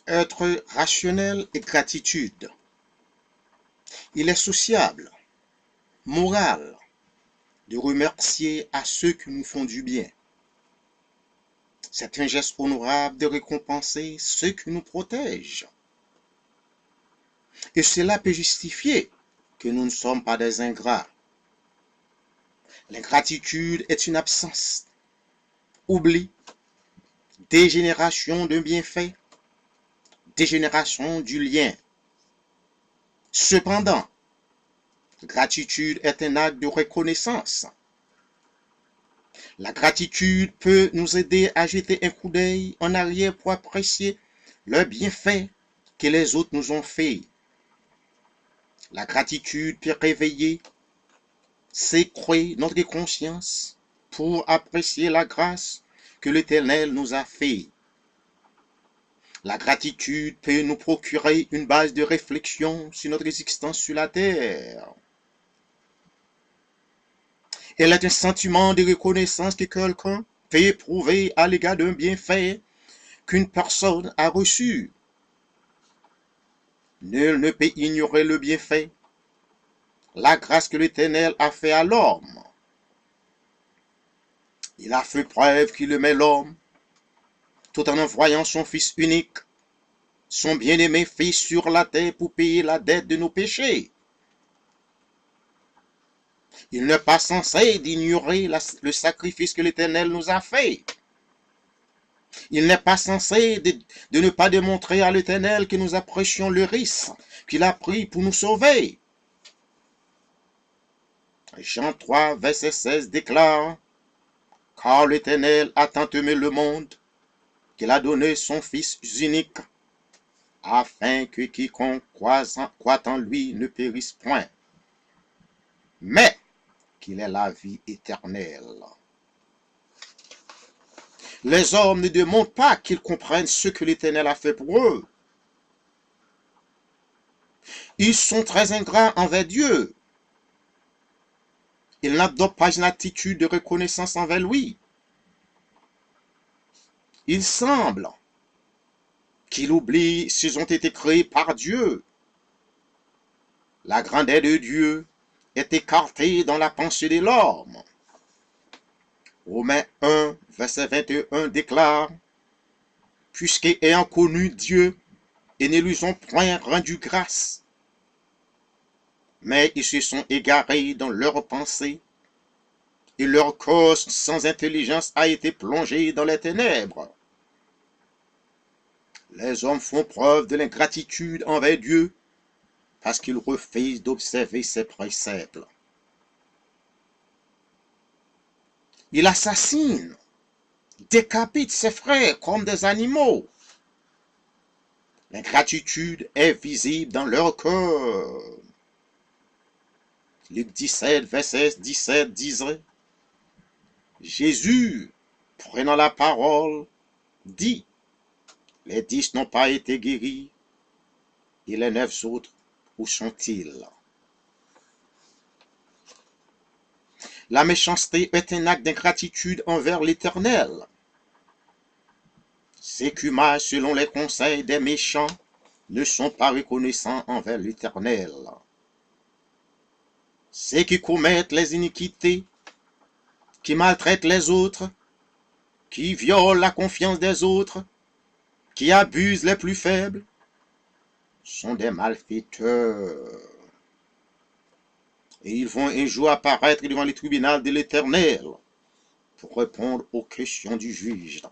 Être rationnel et gratitude. Il est sociable, moral, de remercier à ceux qui nous font du bien. C'est un geste honorable de récompenser ceux qui nous protègent. Et cela peut justifier que nous ne sommes pas des ingrats. L'ingratitude est une absence, oubli, dégénération d'un bienfait, dégénération du lien. Cependant, gratitude est un acte de reconnaissance. La gratitude peut nous aider à jeter un coup d'œil en arrière pour apprécier le bienfait que les autres nous ont fait. La gratitude peut réveiller, s'écrouer notre conscience pour apprécier la grâce que l'Éternel nous a fait. La gratitude peut nous procurer une base de réflexion sur notre existence sur la terre. Elle est un sentiment de reconnaissance que quelqu'un peut éprouver à l'égard d'un bienfait qu'une personne a reçu. Nul ne peut ignorer le bienfait, la grâce que l'Éternel a fait à l'homme. Il a fait preuve qu'il aimait l'homme, tout en envoyant son Fils unique, son bien-aimé Fils sur la terre pour payer la dette de nos péchés. Il n'est pas censé d'ignorer le sacrifice que l'Éternel nous a fait. Il n'est pas censé de ne pas démontrer à l'Éternel que nous apprécions le risque qu'il a pris pour nous sauver. Jean 3, verset 16 déclare, « Car l'Éternel a tant aimé le monde qu'il a donné son Fils unique, afin que quiconque croit en lui ne périsse point, mais qu'il ait la vie éternelle. » Les hommes ne demandent pas qu'ils comprennent ce que l'Éternel a fait pour eux. Ils sont très ingrats envers Dieu. Ils n'adoptent pas une attitude de reconnaissance envers lui. Il semble qu'ils oublient s'ils ont été créés par Dieu. La grandeur de Dieu est écartée dans la pensée de l'homme. Romains 1, verset 21 déclare, « Puisqu'ayant connu Dieu, et ne lui ont point rendu grâce, mais ils se sont égarés dans leurs pensées, et leur corps sans intelligence a été plongé dans les ténèbres. » Les hommes font preuve de l'ingratitude envers Dieu parce qu'ils refusent d'observer ses préceptes. Ils assassinent, décapitent ses frères comme des animaux. L'ingratitude est visible dans leur cœur. Luc 17, verset 17 disait, Jésus, prenant la parole, dit, les 10 n'ont pas été guéris, et les 9 autres, où sont-ils? La méchanceté est un acte d'ingratitude envers l'Éternel. Ceux qui marchent selon les conseils des méchants ne sont pas reconnaissants envers l'Éternel. Ceux qui commettent les iniquités, qui maltraitent les autres, qui violent la confiance des autres, qui abusent les plus faibles, sont des malfaiteurs. Et ils vont un jour apparaître devant les tribunaux de l'Éternel pour répondre aux questions du juge.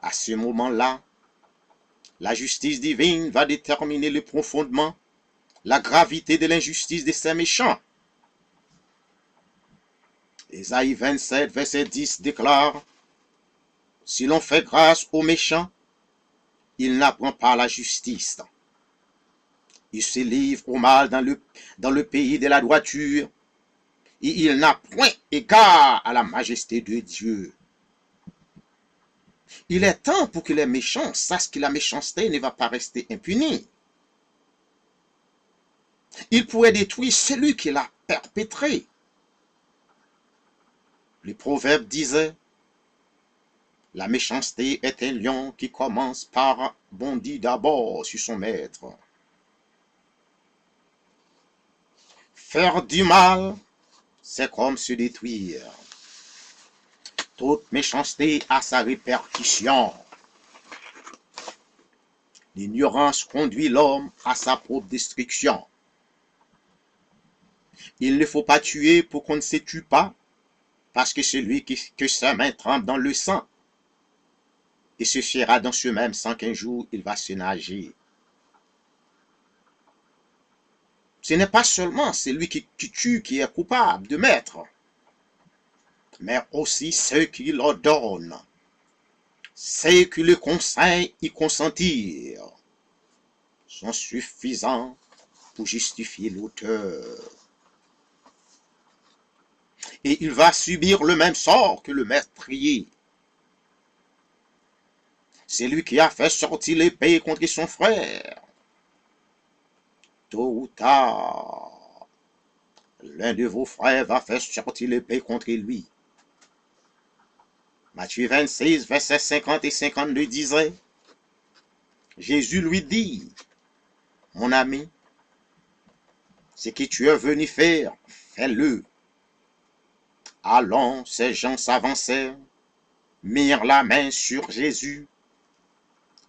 À ce moment-là, la justice divine va déterminer le profondément la gravité de l'injustice de ces méchants. Ésaïe 27, verset 10 déclare, « Si l'on fait grâce aux méchants, il n'apprend pas la justice. Il se livre au mal dans le pays de la droiture, et il n'a point égard à la majesté de Dieu. » Il est temps pour que les méchants sachent que la méchanceté ne va pas rester impunie. Il pourrait détruire celui qui l'a perpétré. Le proverbe disait, La méchanceté est un lion qui commence par bondir d'abord sur son maître. Faire du mal, c'est comme se détruire. Toute méchanceté a sa répercussion. L'ignorance conduit l'homme à sa propre destruction. Il ne faut pas tuer pour qu'on ne se tue pas, parce que celui que sa main trempe dans le sang, et se fiera dans ce même sang qu'un jour il va se nager. Ce n'est pas seulement celui qui tue qui est coupable de meurtre, mais aussi ceux qui l'ordonnent, ceux qui le conseillent y consentir, sont suffisants pour justifier l'auteur. Et il va subir le même sort que le meurtrier. C'est lui qui a fait sortir l'épée contre son frère. Tôt ou tard, l'un de vos frères va faire sortir l'épée contre lui. Matthieu 26, versets 50 et 52 disait, Jésus lui dit, mon ami, ce que tu es venu faire, fais-le. Allons, ces gens s'avancèrent, mirent la main sur Jésus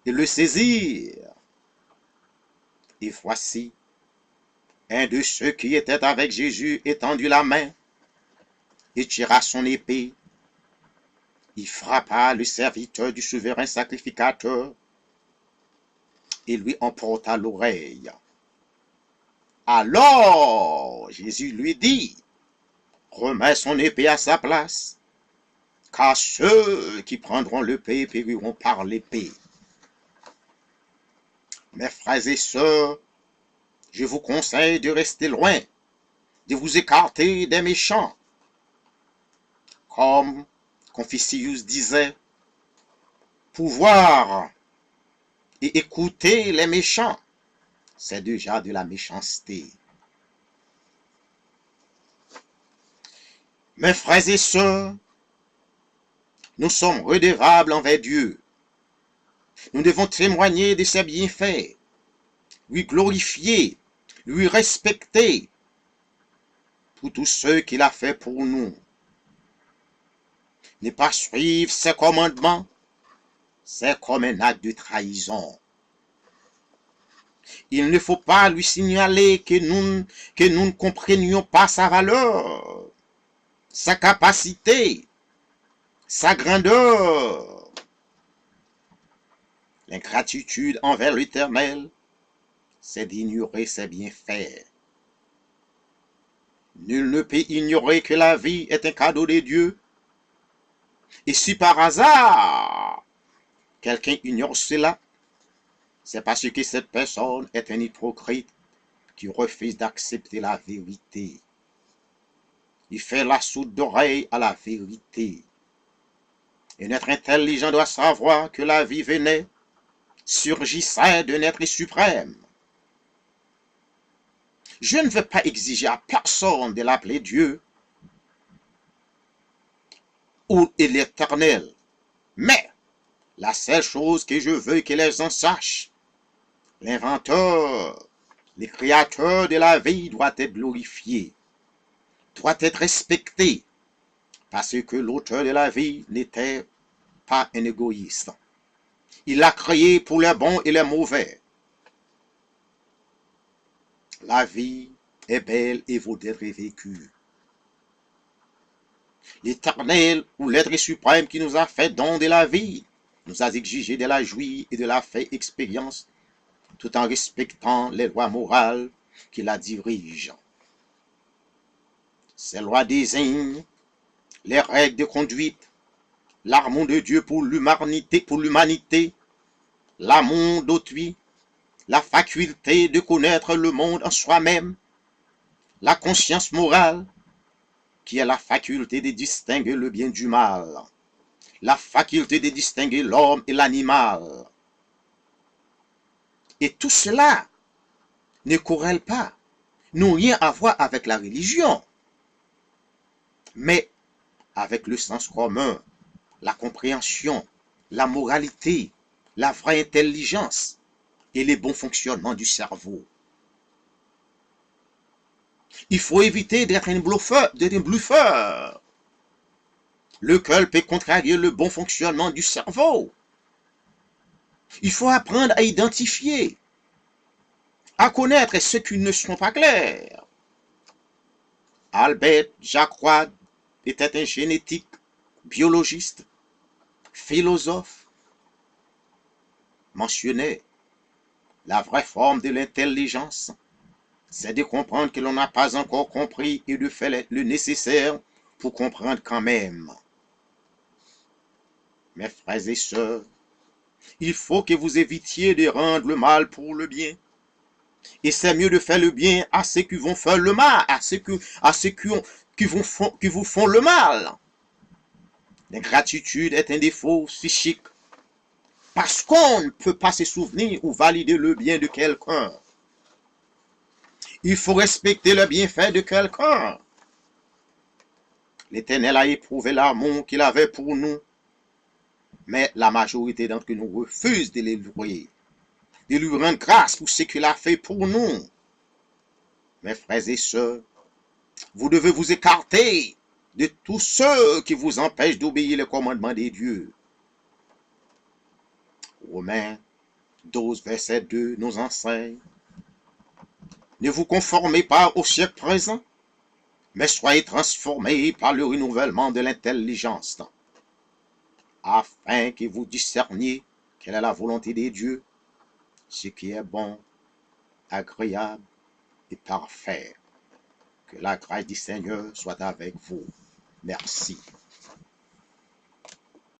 et le saisirent. Et voici, un de ceux qui étaient avec Jésus étendit la main et tira son épée. Il frappa le serviteur du souverain sacrificateur et lui emporta l'oreille. Alors Jésus lui dit, remets son épée à sa place, car ceux qui prendront l'épée périront par l'épée. Mes frères et sœurs, je vous conseille de rester loin, de vous écarter des méchants. Comme Confucius disait, pouvoir et écouter les méchants, c'est déjà de la méchanceté. Mes frères et sœurs, nous sommes redevables envers Dieu. Nous devons témoigner de ses bienfaits, lui glorifier, lui respecter pour tout ce qu'il a fait pour nous. Ne pas suivre ses commandements, c'est comme un acte de trahison. Il ne faut pas lui signaler que nous ne comprenions pas sa valeur, sa capacité, sa grandeur. L'ingratitude envers l'Éternel, c'est d'ignorer ses bienfaits. Nul ne peut ignorer que la vie est un cadeau de Dieu. Et si par hasard, quelqu'un ignore cela, c'est parce que cette personne est un hypocrite qui refuse d'accepter la vérité. Il fait la sourde oreille à la vérité. Et notre intelligent doit savoir que la vie venait, surgissait d'un être suprême. Je ne veux pas exiger à personne de l'appeler Dieu ou l'Éternel, mais la seule chose que je veux que les gens sachent, l'inventeur, le créateur de la vie doit être glorifié, doit être respecté, parce que l'auteur de la vie n'était pas un égoïste. Il l'a créé pour les bons et les mauvais. La vie est belle et vaut d'être vécue. L'Éternel, ou l'être suprême qui nous a fait don de la vie, nous a exigé de la jouir et de la faire expérience, tout en respectant les lois morales qui la dirigent. Ces lois désignent les règles de conduite, l'amour de Dieu pour l'humanité, l'amour d'autrui, la faculté de connaître le monde en soi-même, la conscience morale, qui est la faculté de distinguer le bien du mal, la faculté de distinguer l'homme et l'animal. Et tout cela ne corrèle pas, n'ont rien à voir avec la religion, mais avec le sens commun, la compréhension, la moralité, la vraie intelligence et les bons fonctionnements du cerveau. Il faut éviter d'être un bluffeur, lequel peut contrarier le bon fonctionnement du cerveau. Il faut apprendre à identifier, à connaître ceux qui ne sont pas clairs. Albert Jacquard était un génétique, biologiste, philosophe, mentionnait la vraie forme de l'intelligence, c'est de comprendre que l'on n'a pas encore compris et de faire le nécessaire pour comprendre quand même. Mes frères et sœurs, il faut que vous évitiez de rendre le mal pour le bien. Et c'est mieux de faire le bien à ceux qui vont faire le mal, à ceux qui vous font le mal. L'ingratitude est un défaut psychique parce qu'on ne peut pas se souvenir ou valider le bien de quelqu'un. Il faut respecter le bienfait de quelqu'un. L'Éternel a éprouvé l'amour qu'il avait pour nous, mais la majorité d'entre nous refuse de les louer, de lui rendre grâce pour ce qu'il a fait pour nous. Mes frères et sœurs, vous devez vous écarter de tous ceux qui vous empêchent d'obéir les commandements de Dieu. Romains 12, verset 2 nous enseigne: ne vous conformez pas au siècle présent, mais soyez transformés par le renouvellement de l'intelligence, afin que vous discerniez quelle est la volonté de Dieu, ce qui est bon, agréable et parfait. Que la grâce du Seigneur soit avec vous. Merci.